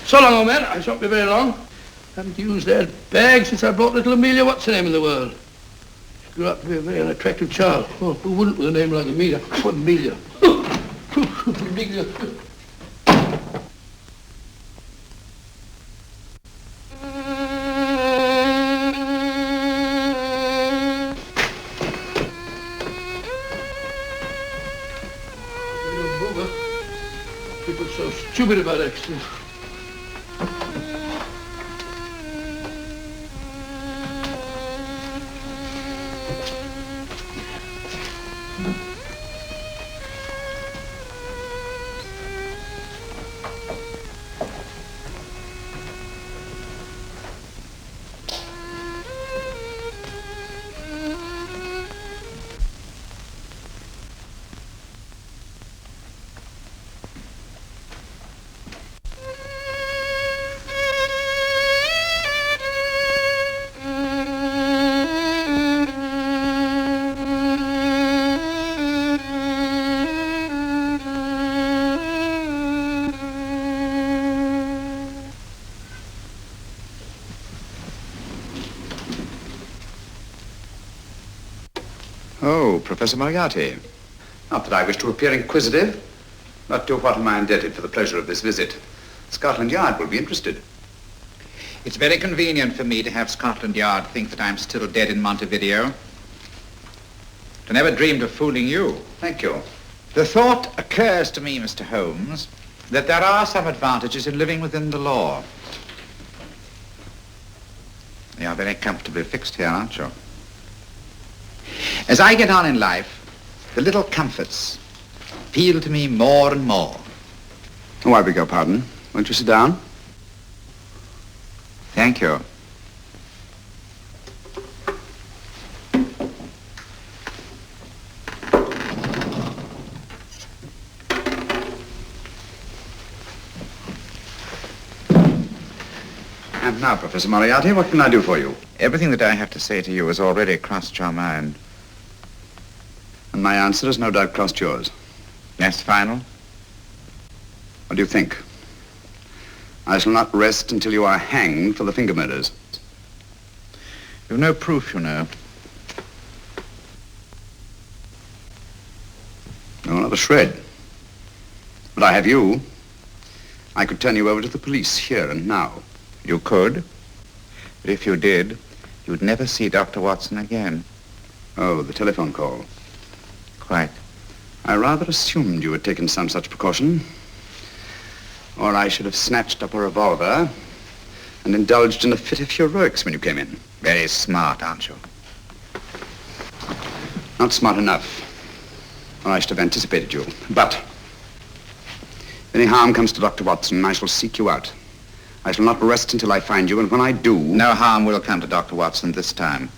So long, old man. I shan't be very long. Haven't used that bag since I brought little Amelia. What's her name in the world? She grew up to be a very unattractive child. Oh, who wouldn't with a name like Amelia? Oh, Amelia. Amelia. People are so stupid about accidents. Oh, Professor Moriarty. Not that I wish to appear inquisitive, but to what am I indebted for the pleasure of this visit? Scotland Yard will be interested. It's very convenient for me to have Scotland Yard think that I'm still dead in Montevideo. I never dreamed of fooling you. Thank you. The thought occurs to me, Mr. Holmes, that there are some advantages in living within the law. You are very comfortably fixed here, aren't you? As I get on in life, the little comforts appeal to me more and more. Oh, I beg your pardon. Won't you sit down? Thank you. And now, Professor Moriarty, what can I do for you? Everything that I have to say to you has already crossed your mind. And my answer has no doubt crossed yours. Yes, final? What do you think? I shall not rest until you are hanged for the finger murders. You've no proof, you know. No, not a shred. But I have you. I could turn you over to the police here and now. You could. But if you did, you'd never see Dr. Watson again. Oh, the telephone call. Quite. I rather assumed you had taken some such precaution. Or I should have snatched up a revolver and indulged in a fit of heroics when you came in. Very smart, aren't you? Not smart enough. Or I should have anticipated you. But if any harm comes to Dr. Watson, I shall seek you out. I shall not rest until I find you, and when I do... No harm will come to Dr. Watson this time.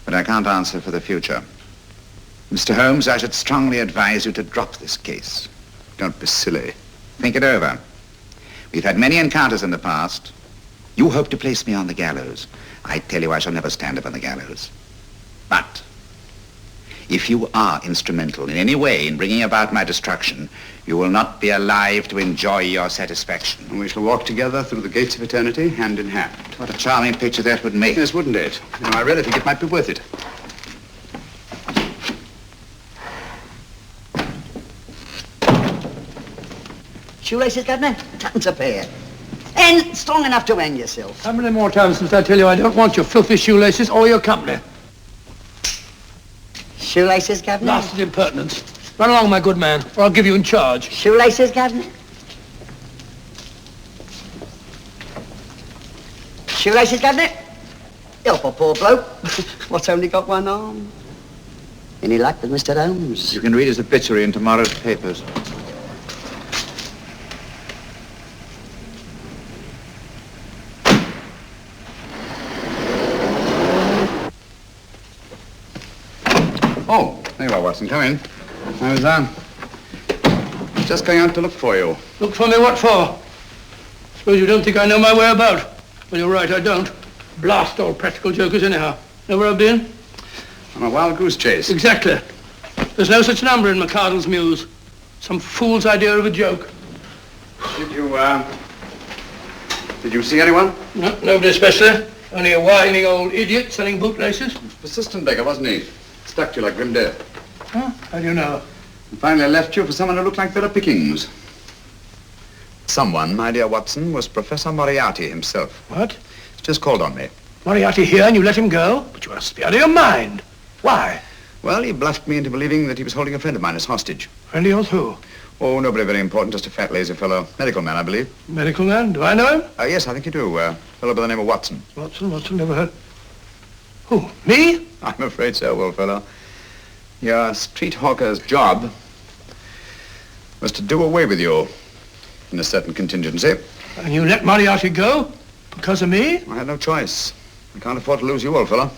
But I can't answer for the future. Mr. Holmes, I should strongly advise you to drop this case. Don't be silly. Think it over. We've had many encounters in the past. You hope to place me on the gallows. I tell you I shall never stand up on the gallows. But if you are instrumental in any way in bringing about my destruction, you will not be alive to enjoy your satisfaction. And we shall walk together through the gates of eternity, hand in hand. What a charming picture that would make. Yes, wouldn't it? You know, I really think it might be worth it. Shoelaces, Governor? Tuppence a pair. And strong enough to hang yourself. How many more times must I tell you I don't want your filthy shoelaces or your company? Shoelaces, Governor? Blasted impertinence. Run along, my good man, or I'll give you in charge. Shoelaces, Governor? Shoelaces, Governor? Help a poor bloke. What's only got one arm? Any luck with Mr. Holmes? You can read his obituary in tomorrow's papers. Oh, there you are, Watson. Come in. I was, just going out to look for you. Look for me what for? Suppose you don't think I know my way about? Well, you're right, I don't. Blast all practical jokers anyhow. Know where I've been? On a wild goose chase. Exactly. There's no such number in McCardle's Muse. Some fool's idea of a joke. Did you, Did you see anyone? No, nobody especially. Only a whining old idiot selling bootlaces. Persistent beggar, wasn't he? Stuck to you like grim death. Huh? How do you know? And finally left you for someone who looked like better pickings. Someone, my dear Watson, was Professor Moriarty himself. What? He's just called on me. Moriarty here and you let him go? But you must be out of your mind. Why? Well, he bluffed me into believing that he was holding a friend of mine as hostage. Friend of yours who? Oh, nobody very important, just a fat, lazy fellow. Medical man, I believe. Medical man? Do I know him? Yes, I think you do. A fellow by the name of Watson. Watson, never heard. Who, me? I'm afraid so, old fellow. Your street hawker's job was to do away with you in a certain contingency. And you let Moriarty go? Because of me? I had no choice. I can't afford to lose you, old fellow.